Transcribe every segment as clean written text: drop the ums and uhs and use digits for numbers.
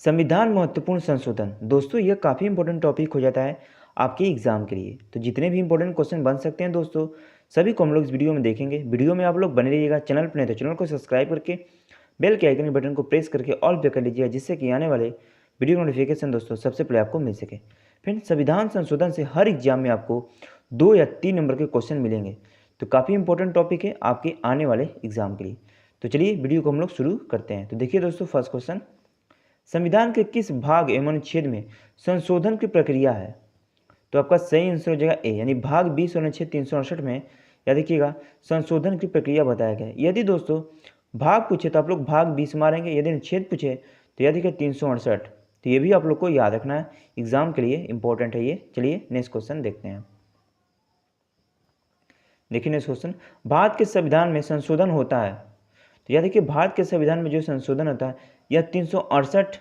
संविधान महत्वपूर्ण संशोधन। दोस्तों यह काफ़ी इंपॉर्टेंट टॉपिक हो जाता है आपके एग्जाम के लिए। तो जितने भी इंपॉर्टेंट क्वेश्चन बन सकते हैं दोस्तों, सभी को हम लोग इस वीडियो में देखेंगे। वीडियो में आप लोग बने रहिएगा। चैनल पर नहीं तो चैनल को सब्सक्राइब करके बेल के आइकन के बटन को प्रेस करके ऑल पे कर लीजिएगा, जिससे कि आने वाले वीडियो नोटिफिकेशन दोस्तों सबसे पहले आपको मिल सके। फ्रेंड्स, संविधान संशोधन से हर एग्जाम में आपको 2 या 3 नंबर के क्वेश्चन मिलेंगे। तो काफ़ी इंपॉर्टेंट टॉपिक है आपके आने वाले एग्जाम के लिए। तो चलिए वीडियो को हम लोग शुरू करते हैं। तो देखिए दोस्तों, फर्स्ट क्वेश्चन, संविधान के किस भाग एवं अनुच्छेद में संशोधन की प्रक्रिया है? तो आपका सही आंसर हो जाएगा ए, यानी भाग 20 और अनुच्छेद 368 में या देखिएगा संशोधन की प्रक्रिया बताया गया है। यदि दोस्तों भाग पूछे तो आप लोग भाग 20 मारेंगे, यदि अनुच्छेद पूछे तो यह देखिए 368। तो ये भी आप लोग को याद रखना है, एग्जाम के लिए इंपॉर्टेंट है ये। चलिए नेक्स्ट क्वेश्चन देखते हैं। देखिए नेक्स्ट क्वेश्चन, भारत के संविधान में संशोधन होता है। तो यह देखिए भारत के संविधान में जो संशोधन होता है यह 368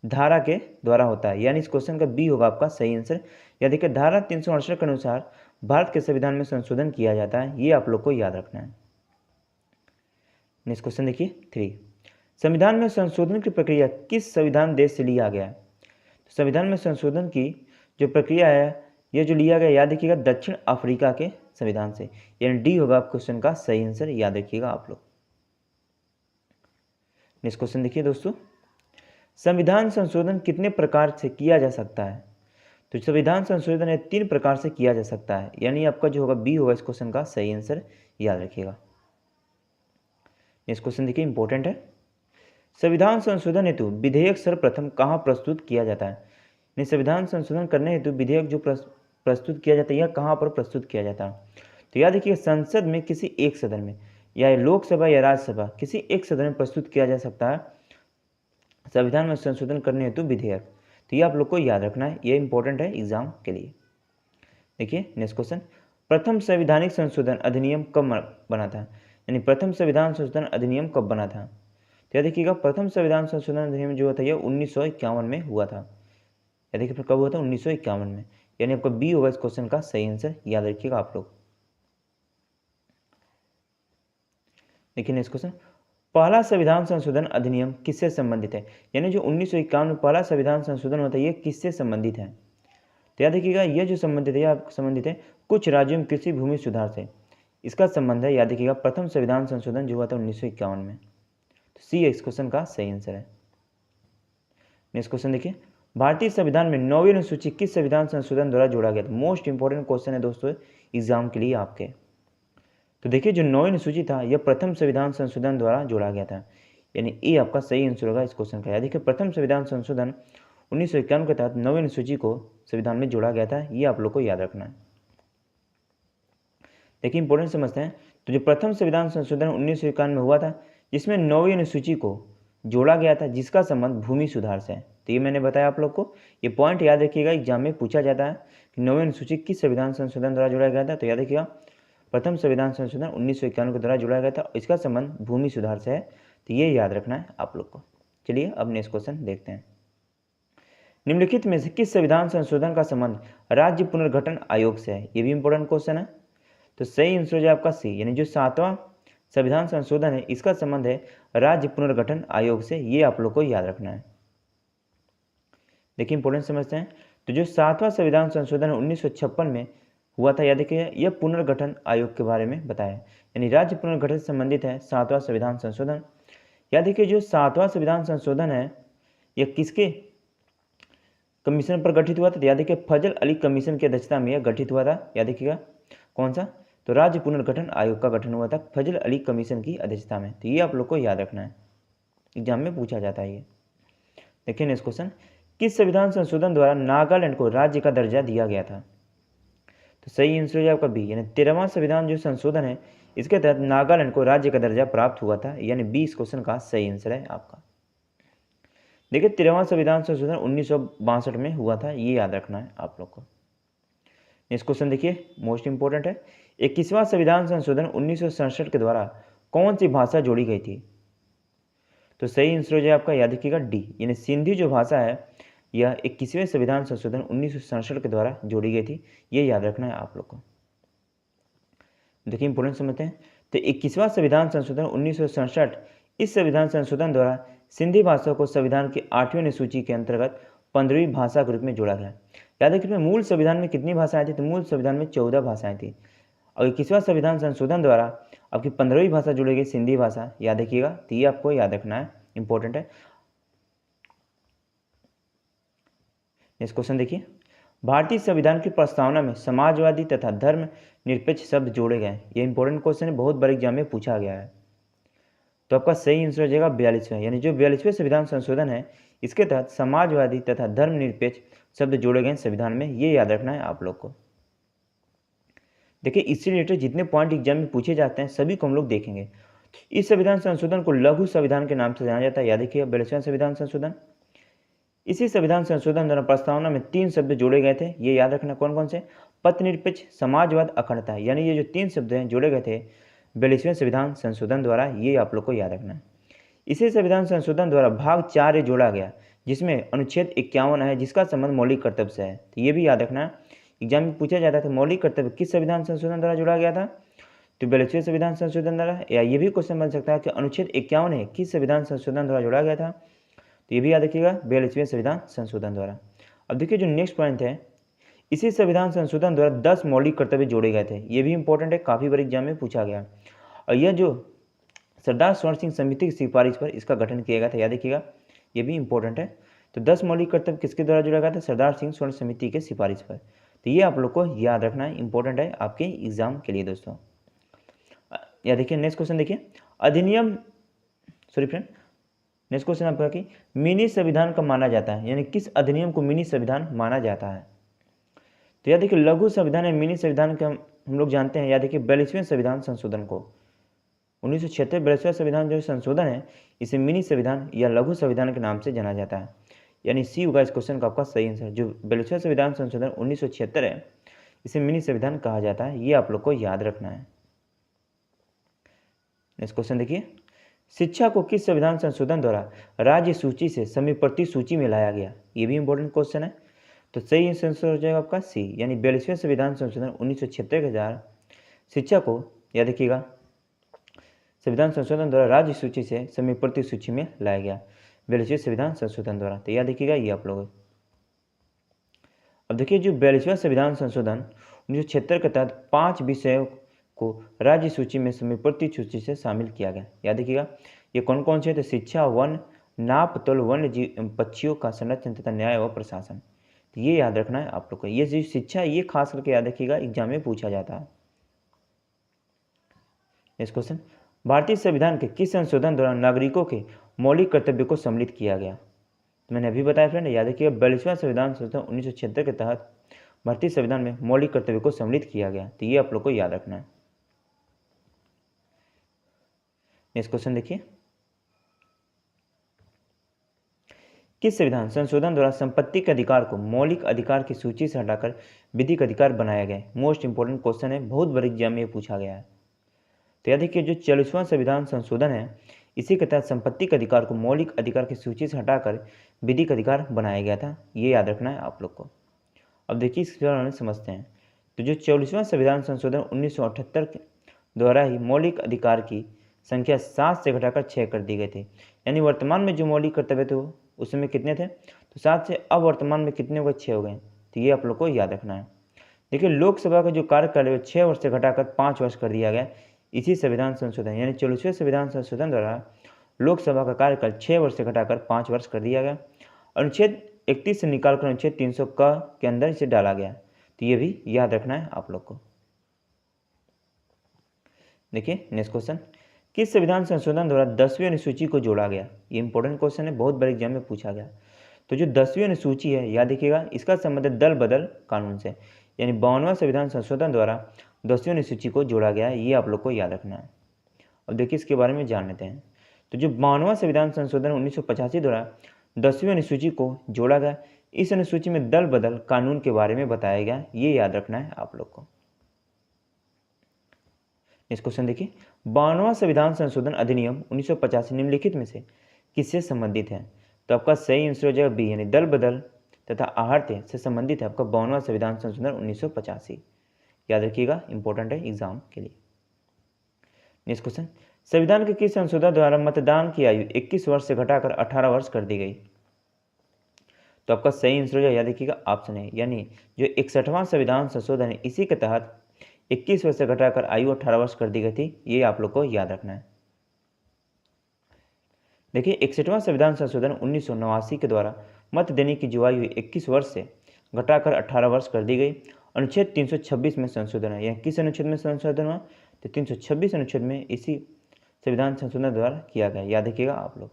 धारा के द्वारा होता है, यानी इस क्वेश्चन का बी होगा आपका सही आंसर। या देखिए धारा 368 के अनुसार भारत के संविधान में संशोधन किया जाता है, ये आप लोग को याद रखना है। नेक्स्ट क्वेश्चन देखिए 3, संविधान में संशोधन की प्रक्रिया किस संविधान देश से लिया गया है? तो संविधान में संशोधन की जो प्रक्रिया है यह जो लिया गया, याद रखिएगा दक्षिण अफ्रीका के संविधान से, यानी डी होगा क्वेश्चन का सही आंसर, याद रखिएगा आप लोग। नेक्स्ट क्वेश्चन देखिए दोस्तों, संविधान संशोधन कितने प्रकार से किया जा सकता है? तो संविधान संशोधन है 3 प्रकार से किया जा सकता है, यानी आपका जो होगा बी होगा इस क्वेश्चन का सही आंसर, याद रखिएगा। नेक्स्ट क्वेश्चन देखिए इंपॉर्टेंट है, संविधान संशोधन हेतु विधेयक सर्वप्रथम कहाँ प्रस्तुत किया जाता है? यानी संविधान संशोधन करने हेतु विधेयक जो प्रस्तुत किया जाता है यह कहाँ पर प्रस्तुत किया जाता है? तो याद रखिए संसद में किसी एक सदन में, या लोकसभा या राज्यसभा किसी एक सदन में प्रस्तुत किया जा सकता है संविधान में संशोधन करने हेतु विधेयक। तो ये आप लोग को याद रखना है, ये इंपॉर्टेंट है एग्जाम के लिए। देखिए नेक्स्ट क्वेश्चन, प्रथम संवैधानिक संशोधन अधिनियम कब बना था? यानी प्रथम संविधान संशोधन अधिनियम कब बना था? तो याद देखिएगा प्रथम संविधान संशोधन अधिनियम जो था यह 1951 में हुआ था। याद देखिए कब हुआ था? 1951 में, यानी आपका बी होगा इस क्वेश्चन का सही आंसर, याद रखिएगा आप लोग। देखिए नेक्स्ट क्वेश्चन, पहला संविधान संशोधन अधिनियम किससे संबंधित है? यानी जो 1951 में पहला संविधान संशोधन होता है ये किससे संबंधित है? तो याद रखिएगा यह जो संबंधित है यह संबंधित है कुछ राज्यों में कृषि भूमि सुधार से, इसका संबंध है। याद रखिएगा प्रथम संविधान संशोधन जो हुआ था 1951 में। तो सी इस क्वेश्चन का सही आंसर है। नेक्स्ट क्वेश्चन देखिए, भारतीय संविधान में 9वीं अनुसूची किस संविधान संशोधन द्वारा जोड़ा गया था? मोस्ट इंपॉर्टेंट क्वेश्चन है दोस्तों एग्जाम के लिए आपके। तो देखिए जो 9वीं अनुसूची था यह प्रथम संविधान संशोधन द्वारा जोड़ा गया था, यानी ए आपका सही आंसर होगा इस क्वेश्चन का। देखिए प्रथम संविधान संशोधन 1951 के तहत 9वीं अनुसूची को संविधान में जोड़ा गया था, ये आप लोग को याद रखना है। देखिए इंपॉर्टेंट समझते हैं, तो जो प्रथम संविधान संशोधन 1951 में हुआ था जिसमें 9वीं अनुसूची को जोड़ा गया था, जिसका संबंध भूमि सुधार से है। तो ये मैंने बताया आप लोग को, ये पॉइंट याद रखिएगा, एग्जाम में पूछा जाता है कि 9वीं अनुसूची किस संविधान संशोधन द्वारा जोड़ा गया था। तो याद रखिएगा प्रथम संविधान संशोधन 1951 के द्वारा जोड़ा गया था, इसका संबंध भूमि सुधार से है। तो ये याद रखना है आप लोग को। चलिए अब नेक्स्ट क्वेश्चन देखते हैं, निम्नलिखित में से किस संविधान संशोधन का संबंध राज्य पुनर्गठन आयोग से है? ये भी इंपॉर्टेंट क्वेश्चन है। तो सही आंसर हो जाए आपका सी, यानी जो 7वां संविधान संशोधन है इसका संबंध है राज्य पुनर्गठन आयोग से, ये आप लोग को याद रखना है। देखिए इंपॉर्टेंट समझते हैं, तो जो 7वां संविधान संशोधन 1956 में हुआ था, याद रखिए यह पुनर्गठन आयोग के बारे में बताया, यानी राज्य पुनर्गठन से संबंधित है 7वां संविधान संशोधन। याद रखिए जो 7वां संविधान संशोधन है यह किसके कमीशन पर गठित हुआ था? याद रखिए फजल अली कमीशन की अध्यक्षता में यह गठित हुआ था। याद रखिएगा कौन सा? तो राज्य पुनर्गठन आयोग का गठन हुआ था फजल अली कमीशन की अध्यक्षता में। तो ये आप लोग को याद रखना है, एग्जाम में पूछा जाता है ये। देखिए नेक्स्ट क्वेश्चन, किस संविधान संशोधन द्वारा नागालैंड को राज्य का दर्जा दिया गया था? तो सही आंसर है आपका बी, यानी 13वां संविधान जो संशोधन है इसके तहत नागालैंड को राज्य का दर्जा प्राप्त हुआ था, यानी बी इस क्वेश्चन का सही आंसर है आपका। देखिए 13वां संविधान संशोधन 1962 में हुआ था, ये याद रखना है आप लोग को। नेक्स्ट क्वेश्चन देखिए मोस्ट इंपॉर्टेंट है, 21वां संविधान संशोधन 1967 के द्वारा कौन सी भाषा जोड़ी गई थी? तो सही आंसर हो जाए आपका, याद रखिएगा डी, यानी सिंधी जो भाषा है यह 21वें संविधान संशोधन 1967 के द्वारा जोड़ी गई थी, ये याद रखना है आप लोग को। देखिए इंपॉर्टेंट समझते हैं, तो 21वां संविधान संशोधन 1967 इस संविधान संशोधन द्वारा सिंधी भाषा को संविधान की 8वीं अनुसूची के अंतर्गत 15वीं भाषा के रूप में जोड़ा गया। याद रखिए मूल संविधान में कितनी भाषाएं थी, तो मूल संविधान में 14 भाषाएं थी। और 21वां संविधान संशोधन द्वारा आपकी 15वीं भाषा जुड़ी गई सिंधी भाषा, याद रखिएगा, तो ये आपको याद रखना है, इंपॉर्टेंट है। नेक्स्ट क्वेश्चन देखिए, भारतीय संविधान की प्रस्तावना में समाजवादी तथा धर्म निरपेक्ष शब्द जोड़े गए। ये इंपॉर्टेंट क्वेश्चन है, बहुत बड़े एग्जाम में पूछा गया है। तो आपका सही आंसर हो जाएगा 42वां, यानी जो 42वें संविधान संशोधन है इसके तहत समाजवादी तथा धर्मनिरपेक्ष शब्द जोड़े गए संविधान में, ये याद रखना है आप लोग को। देखिए इससे रिलेटेड जितने पॉइंट एग्जाम में पूछे जाते हैं सभी को हम लोग देखेंगे। इस संविधान संशोधन को लघु संविधान के नाम से जाना जाता है। याद रखिए 42वां संविधान संशोधन। इसी संविधान संशोधन द्वारा प्रस्तावना में 3 शब्द जोड़े गए थे, ये याद रखना कौन कौन से, पथ निरपेक्ष, समाजवाद, अखंडता, यानी ये जो 3 शब्द हैं जोड़े गए थे 42वें संविधान संशोधन द्वारा, ये आप लोग को याद रखना है। इसी संविधान संशोधन द्वारा भाग 4 जोड़ा गया जिसमें अनुच्छेद 51 है जिसका संबंध मौलिक कर्तव्य से है, तो ये भी याद रखना। एग्जाम में पूछा जाता था मौलिक कर्तव्य किस संविधान संशोधन द्वारा जोड़ा गया था, तो 42वें संविधान संशोधन द्वारा। या ये भी क्वेश्चन बन सकता है कि अनुच्छेद 51 है किस संविधान संशोधन द्वारा जोड़ा गया था, तो ये भी याद रखिएगा 42वें संविधान संशोधन द्वारा। अब देखिए जो नेक्स्ट पॉइंट है, इसी संविधान संशोधन द्वारा 10 मौलिक कर्तव्य जोड़े गए थे, ये भी इंपॉर्टेंट है, काफ़ी बार एग्जाम में पूछा गया। और यह जो सरदार स्वर्ण सिंह समिति की सिफारिश पर इसका गठन किया गया था, याद रखिएगा, ये भी इंपॉर्टेंट है। तो 10 मौलिक कर्तव्य किसके द्वारा जोड़ा गया था, सरदार सिंह स्वर्ण समिति के सिफारिश पर, तो ये आप लोग को याद रखना है, इंपॉर्टेंट है आपके एग्जाम के लिए दोस्तों। या देखिए नेक्स्ट क्वेश्चन देखिए, अधिनियम सॉरी फ्रेंड नेक्स्ट क्वेश्चन आपका कि मिनी संविधान कब माना जाता है, यानी किस अधिनियम को मिनी संविधान माना जाता है। तो याद देखिए लघु संविधान या मिनी संविधान का हम लोग जानते हैं, याद देखिए 42वें संविधान संशोधन को 1976 42वां संविधान जो संशोधन है इसे मिनी संविधान या लघु संविधान के नाम से जाना जाता है, यानी सी होगा इस क्वेश्चन का आपका सही आंसर। जो 42वां संविधान संशोधन 1976 है इसे मिनी संविधान कहा जाता है, ये आप लोग को याद रखना है। नेक्स्ट क्वेश्चन देखिए, शिक्षा को किस संविधान संशोधन द्वारा राज्य सूची से समीपवर्ती सूची में लाया गया, ये भी इंपॉर्टेंट क्वेश्चन है। तो सही आंसर हो जाएगा आपका सी, यानी 42वें संविधान संशोधन 1976 के द्वारा शिक्षा को, याद रखिएगा, संविधान संशोधन द्वारा राज्य सूची से समीपवर्ती सूची में लाया गया 42वें संविधान संशोधन द्वारा, तो याद रखिएगा ये आप लोग। अब देखिए जो 42वां संविधान संशोधन 1976 के तहत 5 विषयों को राज्य सूची में समीपवर्ती सूची से शामिल किया गया, याद रखिएगा ये कौन कौन से, तो शिक्षा, वन, नाप तोल, वन्य जीव पक्षियों का संरक्षण तथा न्याय व प्रशासन, तो ये याद रखना है आप लोग को। ये जो शिक्षा ये खास करके याद रखिएगा एग्जाम में पूछा जाता है। नेक्स्ट क्वेश्चन, भारतीय संविधान के किस संशोधन द्वारा नागरिकों के मौलिक कर्तव्य को सम्मिलित किया गया, तो मैंने अभी बताया फ्रेंड, याद रखिएगा 42वां संविधान संशोधन 1976 के तहत भारतीय संविधान में मौलिक कर्तव्य को सम्मिलित किया गया, तो ये आप लोग को याद रखना है। नेक्स्ट क्वेश्चन देखिए, किस संविधान संशोधन द्वारा संपत्ति के अधिकार को मौलिक अधिकार की सूची से हटाकर विधिक अधिकार बनाया गया। मोस्ट इंपोर्टेंट क्वेश्चन है, बहुत बड़े एग्जाम में पूछा गया है। तो याद रखिए जो 40वां संविधान संशोधन है इसी के तहत संपत्ति के अधिकार को मौलिक अधिकार की सूची से हटाकर विधिक अधिकार बनाया गया था, ये याद रखना है आप लोग को। अब देखिए इसके बारे में समझते हैं। तो जो 40वां संविधान संशोधन 1978 द्वारा ही मौलिक अधिकार की संख्या 7 से घटाकर 6 कर दी गई थी, यानी वर्तमान में जो मौलिक कर्तव्य थे उस समय कितने थे, तो 7 से अब वर्तमान में कितने हो गए, 6 हो गए, तो ये आप लोग को याद रखना है। देखिए लोकसभा का जो कार्यकाल है 6 वर्ष से घटाकर 5 वर्ष कर दिया गया इसी संविधान संशोधन, यानी 40वें संविधान संशोधन द्वारा लोकसभा का कार्यकाल 6 वर्ष से घटाकर 5 वर्ष कर दिया गया। अनुच्छेद 31 से निकालकर अनुच्छेद 300 का के अंदर इसे डाला गया, तो ये भी याद रखना है आप लोग को। देखिए नेक्स्ट क्वेश्चन, किस संविधान संशोधन द्वारा 10वीं अनुसूची को जोड़ा गया, ये इंपॉर्टेंट क्वेश्चन है, बहुत बड़े एग्जाम में पूछा गया। तो जो 10वीं अनुसूची है याद रखिएगा इसका संबंध दल बदल कानून से, यानी 52वां संविधान संशोधन द्वारा 10वीं अनुसूची को जोड़ा गया है, ये आप लोग को याद रखना है। अब देखिए इसके बारे में जान लेते हैं। तो जो 52वां संविधान संशोधन 1985 द्वारा 10वीं अनुसूची को जोड़ा गया, इस अनुसूची में दल बदल कानून के बारे में बताया गया, ये याद रखना है आप लोग को। इस क्वेश्चन देखिए, 52वां संविधान संशोधन अधिनियम 1985 निम्नलिखित में से किससे संबंधित है, तो आपका सही आंसर हो जाएगा बी, यानी दल बदल तथा आहर्त से संबंधित है आपका 52वां संविधान संशोधन 1985, याद रखिएगा इंपॉर्टेंट है एग्जाम के लिए। नेक्स्ट क्वेश्चन, संविधान के किस संशोधन द्वारा मतदान की आयु 21 वर्ष से घटाकर 18 वर्ष कर दी गई? तो आपका सही आंसर जो याद रखिएगा ऑप्शन है, यानी जो 61वां संविधान संशोधन है इसी के तहत 21 वर्ष से घटाकर आयु 18 वर्ष कर दी गई थी। ये आप लोग को याद रखना है। देखिए 61वां संविधान संशोधन 1989 के द्वारा मत देने की जो आयु 21 वर्ष से घटाकर 18 वर्ष कर दी गई। अनुच्छेद 326 में संशोधन है। यह किस अनुच्छेद में संशोधन हुआ? तो 326 अनुच्छेद में इसी संविधान संशोधन द्वारा किया गया। याद रखिएगा आप लोग।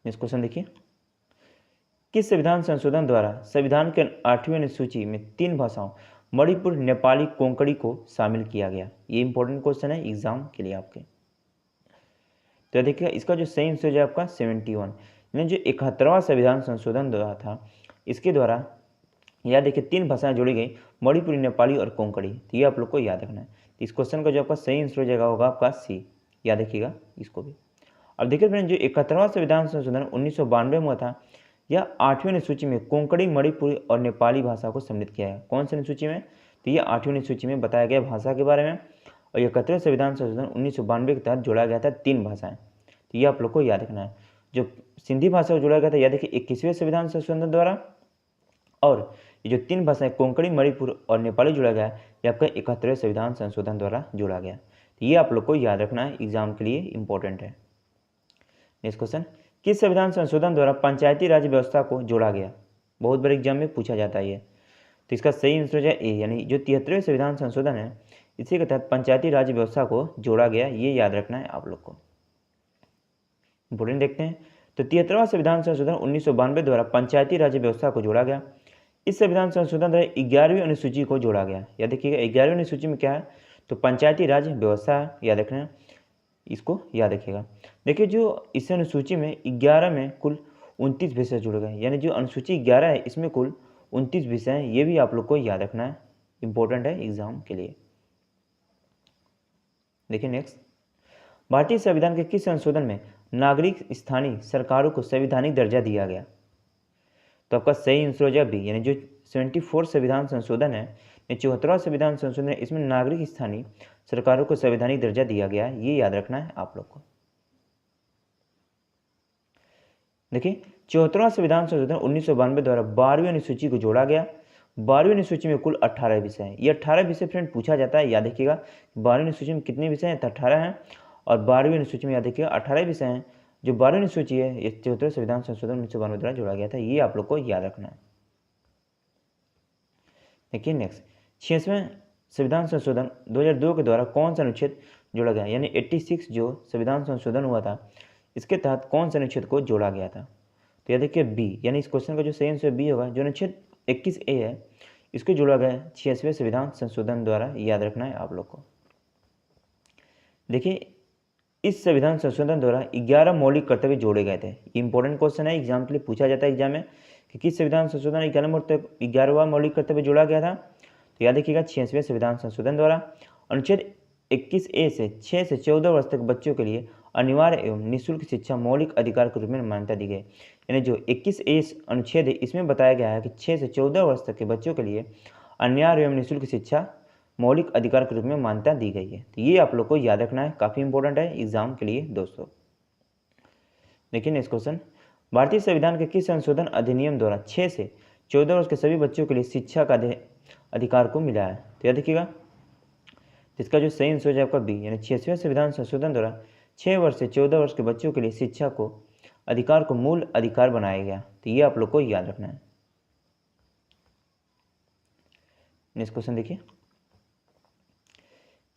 नेक्स्ट क्वेश्चन देखिए, किस संविधान संशोधन द्वारा संविधान के 8वीं अनुसूची में 3 भाषाओं मणिपुर, नेपाली, कोंकणी को शामिल किया गया? ये इंपॉर्टेंट क्वेश्चन है एग्जाम के लिए आपके। तो देखिएगा इसका जो सही आंसर है आपका 71, यानी जो 71वां संविधान संशोधन द्वारा था इसके द्वारा याद देखिए 3 भाषाएं जोड़ी गई, मणिपुरी, नेपाली और कोंकणी। तो ये आप लोग को याद रखना है। तो इस क्वेश्चन का जो आपका सही आंसर हो जाएगा होगा आपका सी। याद रखिएगा इसको भी। अब देखिए फ्रेंड, जो 71वां संविधान संशोधन 1992 में हुआ था, यह 8वीं अनुसूची में कोंकणी, मणिपुरी और नेपाली भाषा को सम्मिलित किया है। कौन सी अनुसूची में? तो ये 8वीं अनुसूची में बताया गया भाषा के बारे में। और 71वें संविधान संशोधन 1992 के तहत जोड़ा गया था 3 भाषाएं। तो ये आप लोग को याद रखना है। जो सिंधी भाषा को जोड़ा गया था याद देखिए 21वें संविधान संशोधन द्वारा, और ये जो 3 भाषाएं कोंकणी, मणिपुर और नेपाली जोड़ा गया ये आपका 71वें संविधान संशोधन द्वारा जोड़ा गया। तो ये आप लोग को याद रखना है, एग्जाम के लिए इंपॉर्टेंट है। नेक्स्ट क्वेश्चन, किस संविधान संशोधन द्वारा पंचायती राज व्यवस्था को जोड़ा गया? बहुत बार एग्जाम में पूछा जाता है ये। तो इसका सही आंसर है ए, यानी जो 73वें संविधान संशोधन है इसी के तहत पंचायती राज व्यवस्था को जोड़ा गया। ये याद रखना है आप लोग को, इंपॉर्टेंट। देखते हैं, तो 73वां संविधान संशोधन 1992 द्वारा पंचायती राज व्यवस्था को जोड़ा गया। इस संविधान संशोधन द्वारा 11वीं अनुसूची को जोड़ा गया। याद देखिएगा 11वीं अनुसूची में क्या है? तो पंचायती राज व्यवस्था है। याद रखना है, इसको याद रखिएगा। देखिए जो इस अनुसूची में 11 में कुल 29 विषय जुड़ गए, यानी जो अनुसूची 11 है इसमें कुल 29 विषय हैं। ये भी आप लोग को याद रखना है, इंपॉर्टेंट है एग्जाम के लिए। देखिए नेक्स्ट, भारतीय संविधान के किस संशोधन में नागरिक स्थानीय सरकारों को संवैधानिक दर्जा दिया गया? तो आपका सही आंसर हो जाए बी, यानी जो 74 संविधान संशोधन है, 74वां संविधान संशोधन है, इसमें नागरिक स्थानीय सरकारों को संवैधानिक दर्जा दिया गया है। ये याद रखना है आप लोग को। देखिए 74वां संविधान संशोधन 1992 द्वारा 12वीं अनुसूची को जोड़ा गया। 12वीं अनुसूची में कुल 18 विषय हैं। ये 18 विषय फ्रेंड पूछा जाता है। याद रखिएगा 12वीं अनुसूची में कितने विषय हैं? तो 18 हैं। और 12वीं अनुसूची में याद रखिएगा 18 विषय हैं। जो 12वीं अनुसूची है ये 74वें संविधान संशोधन 1992 द्वारा जोड़ा गया था। ये आप लोग को याद रखना है। देखिए नेक्स्ट, 66वें संविधान संशोधन 2002 के द्वारा कौन सा अनुच्छेद जोड़ा गया? यानी 86 जो संविधान संशोधन हुआ था इसके तहत कौन से अनुच्छेद को जोड़ा गया था? तो याद देखिए बी, यानी इस क्वेश्चन का जो सही आंसर बी होगा। जो अनुच्छेद 21A है इसको जोड़ा गया 86वें संविधान संशोधन द्वारा। याद रखना है आप लोग को। देखिए इस संविधान संशोधन द्वारा 11 मौलिक कर्तव्य जोड़े गए थे। इंपॉर्टेंट क्वेश्चन है, एग्जाम के लिए पूछा जाता है एग्जाम में कि किस संविधान संशोधन 11वां मौलिक कर्तव्य जोड़ा गया था। तो याद रखिएगा 86वें संविधान संशोधन द्वारा। अनुच्छेद 21A से 6 से 14 वर्ष तक बच्चों के लिए अनिवार्य एवं निःशुल्क शिक्षा मौलिक अधिकार के रूप में मान्यता दी गई। यानी जो 21A अनुच्छेद है इसमें बताया गया है कि 6 से 14 वर्ष तक के बच्चों के लिए अनिवार्य एवं निःशुल्क शिक्षा मौलिक अधिकार के रूप में मान्यता दी गई है। तो ये आप लोग को याद रखना है, काफ़ी इंपॉर्टेंट है एग्जाम के लिए दोस्तों। देखिए नेक्स्ट क्वेश्चन, भारतीय संविधान के किस संशोधन अधिनियम द्वारा 6 से 14 वर्ष के सभी बच्चों के लिए शिक्षा का अधिकार को मिला है? तो याद रखिएगा इसका जो सही आंसर है आपका बी, यानी 86वें संविधान संशोधन द्वारा 6 वर्ष से 14 वर्ष के बच्चों के लिए शिक्षा को अधिकार को मूल अधिकार बनाया गया। तो ये आप लोग को याद रखना है। नेक्स्ट क्वेश्चन देखिए,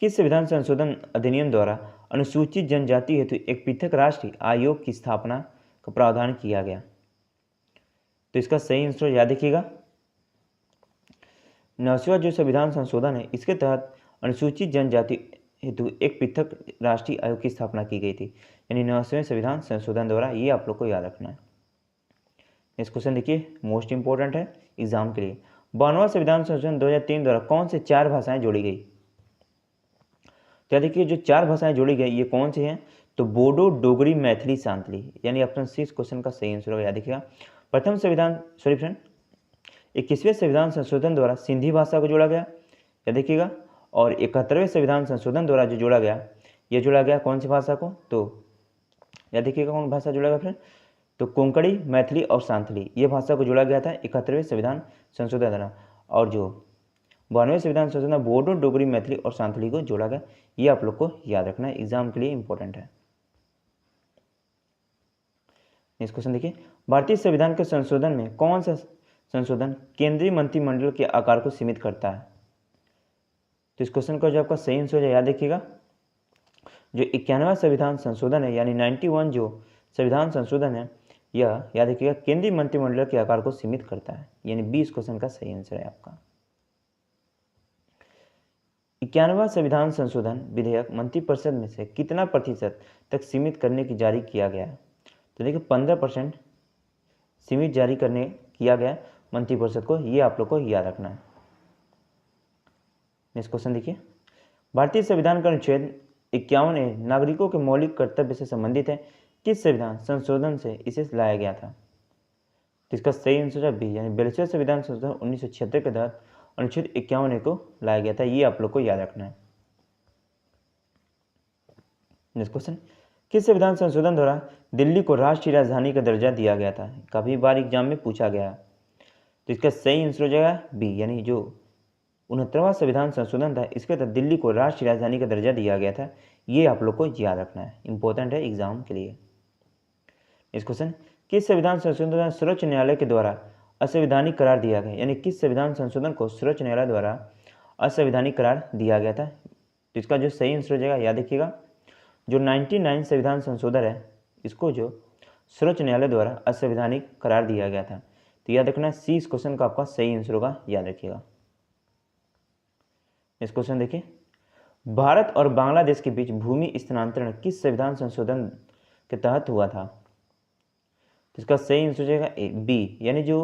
किस संविधान संशोधन अधिनियम द्वारा अनुसूचित जनजाति हेतु एक पृथक राष्ट्रीय आयोग की स्थापना का प्रावधान किया गया? तो इसका सही आंसर याद रखिएगा 9वां जो संविधान संशोधन है इसके तहत अनुसूचित जनजाति हेतु एक पृथक राष्ट्रीय आयोग की स्थापना की गई थी, यानी 9वें संविधान संशोधन द्वारा। ये आप लोग को याद रखना है। नेक्स्ट क्वेश्चन देखिए, मोस्ट इंपॉर्टेंट है एग्जाम के लिए। 92वां संविधान संशोधन 2003 द्वारा कौन से 4 भाषाएं जोड़ी गई? तो देखिए जो 4 भाषाएं जोड़ी गई ये कौन सी हैं? तो बोडो, डोगरी, मैथिली, सांतली, यानी ऑप्शन सी इस क्वेश्चन का सही आंसर होगा। याद रखिएगा प्रथम संविधान 21वें संविधान संशोधन द्वारा सिंधी भाषा को जोड़ा गया। याद रखिएगा। और 71वें संविधान संशोधन द्वारा जो जोड़ा गया ये जोड़ा गया कौन सी भाषा को, तो या देखिएगा कौन भाषा जोड़ा गया फ्रेंड, तो कोंकणी, मैथिली और सांथली ये भाषा को जोड़ा गया था 71वें संविधान संशोधन द्वारा। और जो 92वें संविधान संशोधन बोडो, डोगरी, मैथिली और सांथली को जोड़ा गया। ये आप लोग को याद रखना है, एग्जाम के लिए इंपॉर्टेंट है। नेक्स्ट क्वेश्चन देखिए, भारतीय संविधान के संशोधन में कौन सा संशोधन केंद्रीय मंत्रिमंडल के आकार को सीमित करता है। तो इस क्वेश्चन का जो आपका सही आंसर है, याद देखिएगा, जो 91वां संविधान संशोधन है यानी 91 जो संविधान संशोधन है, यह याद रखिएगा केंद्रीय मंत्रिमंडल के आकार को सीमित करता है, यानी 20 क्वेश्चन का सही आंसर है आपका। 91वां संविधान संशोधन विधेयक मंत्रिपरिषद में से कितना प्रतिशत तक सीमित करने की जारी किया गया है। तो देखिए 15% सीमित जारी करने किया गया मंत्रिपरिषद को, ये आप लोग को याद रखना है। नेक्स्ट क्वेश्चन देखिए, भारतीय संविधान का अनुच्छेद 51 नागरिकों के मौलिक कर्तव्य से संबंधित है, किस संविधान संशोधन से इसे लाया गया था। तो इसका सही आंसर है बी, यानी 42वें संविधान संशोधन 1976 के तहत अनुच्छेद 51 को लाया गया था, ये आप लोग को याद रखना है। नेक्स्ट क्वेश्चन, किस संविधान संशोधन द्वारा दिल्ली को राष्ट्रीय राजधानी का दर्जा दिया गया था, काफी बार एग्जाम में पूछा गया। तो इसका सही आंसर हो जाएगा बी, यानी जो 69वां संविधान संशोधन था इसके तहत दिल्ली को राष्ट्रीय राजधानी का दर्जा दिया गया था, ये आप लोग को याद रखना है, इंपॉर्टेंट है एग्जाम के लिए। इस क्वेश्चन, किस संविधान संशोधन सर्वोच्च न्यायालय के द्वारा असंवैधानिक करार दिया गया, यानी किस संविधान संशोधन को सर्वोच्च न्यायालय द्वारा असंवैधानिक करार दिया गया था। तो इसका जो सही आंसर हो जाएगा, याद रखिएगा, जो 99 संविधान संशोधन है इसको जो सर्वोच्च न्यायालय द्वारा असंवैधानिक करार दिया गया था। तो याद रखना सी इस क्वेश्चन का आपका सही आंसर होगा, याद रखिएगा। इस क्वेश्चन देखिए, भारत और बांग्लादेश के बीच भूमि स्थानांतरण किस संविधान संशोधन के तहत हुआ था। तो इसका सही आंसर हो जाएगा बी, यानी जो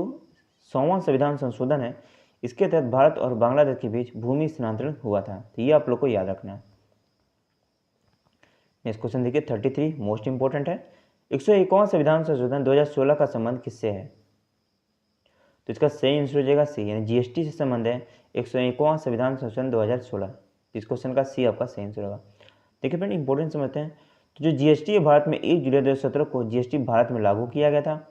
100वां संविधान संशोधन है इसके तहत भारत और बांग्लादेश के बीच भूमि स्थानांतरण हुआ था। तो ये आप लोग को याद रखना है। नेक्स्ट क्वेश्चन देखिए 33 मोस्ट इंपोर्टेंट है, 101वां संविधान संशोधन 2016 का संबंध किससे है। तो इसका सही आंसर हो जाएगा सी, यानी जीएसटी से संबंध है 101वां संविधान संशोधन 2016। इस क्वेश्चन का सी आपका सही आंसर होगा। देखिए फ्रेंड इंपॉर्टेंट समझते हैं, तो जो जीएसटी है भारत में 1 जुलाई 2017 को जीएसटी भारत में लागू किया गया था।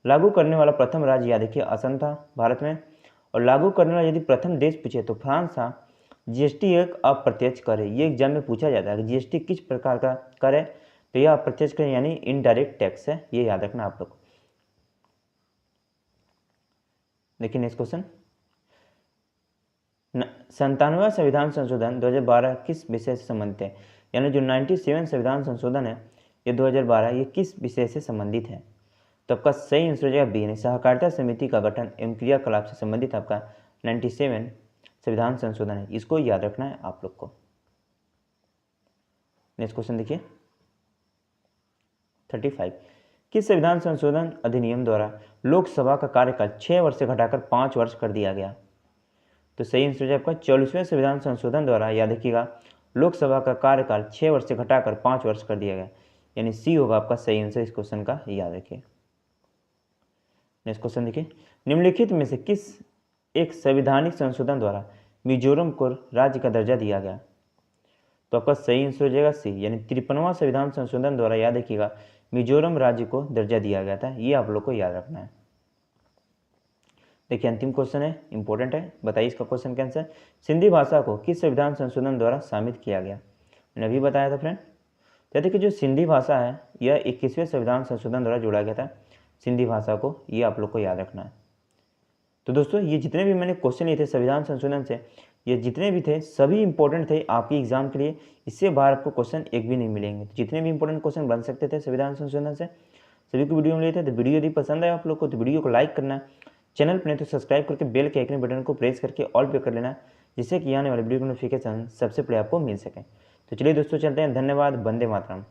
लागू करने वाला प्रथम राज्य याद रखिए असम था भारत में, और लागू करने वाला यदि प्रथम देश पूछे तो फ्रांस था। जीएसटी एक अप्रत्यक्ष कर है, ये एग्जाम में पूछा जाता है कि जीएसटी किस प्रकार का कर है, तो यह अप्रत्यक्ष कर यानी इनडायरेक्ट टैक्स है, ये याद रखना आप लोग। देखिए नेक्स्ट क्वेश्चन, 97वां संविधान संशोधन 2012 किस विषय से संबंधित है, यानी जो 97 संविधान संशोधन है ये 2012 ये किस विषय से संबंधित है। तो आपका सही आंसर हो जाएगा बी, यानी सहकारिता समिति का गठन एवं क्रियाकलाप से संबंधित आपका 97 संविधान संशोधन है, इसको याद रखना है आप लोग को। नेक्स्ट क्वेश्चन देखिए 35, किस संविधान संशोधन अधिनियम द्वारा लोकसभा का कार्यकाल 6 वर्ष से घटाकर 5 वर्ष कर दिया गया। तो सही आंसर है आपका 44वें संविधान संशोधन द्वारा याद रखिएगा लोकसभा का कार्यकाल 6 वर्ष से घटाकर 5 वर्ष कर दिया गया, यानी सी होगा आपका सही आंसर इस क्वेश्चन का, याद रखिए। नेक्स्ट क्वेश्चन देखिए, निम्नलिखित में से किस एक संवैधानिक संशोधन द्वारा मिजोरम को राज्य का दर्जा दिया गया। तो आपका सही आंसर हो जाएगा सी, यानी 53वां संविधान संशोधन द्वारा याद रखिएगा मिजोरम राज्य को दर्जा दिया गया था, ये आप लोग को याद रखना है। देखिए अंतिम क्वेश्चन है, इंपॉर्टेंट है, बताइए इसका क्वेश्चन का आंसर। सिंधी भाषा को किस संविधान संशोधन द्वारा शामिल किया गया, मैंने अभी बताया था फ्रेंड। तो देखिए जो सिंधी भाषा है यह 21वें संविधान संशोधन द्वारा जोड़ा गया था सिंधी भाषा को, ये आप लोग को याद रखना है। तो दोस्तों ये जितने भी मैंने क्वेश्चन लिए थे संविधान संशोधन से, ये जितने भी थे सभी इंपॉर्टेंट थे आपकी एग्जाम के लिए, इससे बाहर आपको क्वेश्चन एक भी नहीं मिलेंगे। तो जितने भी इंपॉर्टेंट क्वेश्चन बन सकते थे संविधान संशोधन से सभी को वीडियो में लिए थे। तो वीडियो यदि पसंद आया आप लोग को तो वीडियो को लाइक करना, चैनल पर नहीं तो सब्सक्राइब करके बेल के आइकन बटन को प्रेस करके ऑल पे कर लेना, जिससे कि आने वाले वीडियो की नोटिफिकेशन सबसे पहले आपको मिल सके। तो चलिए दोस्तों चलते हैं, धन्यवाद, वंदे मातरम।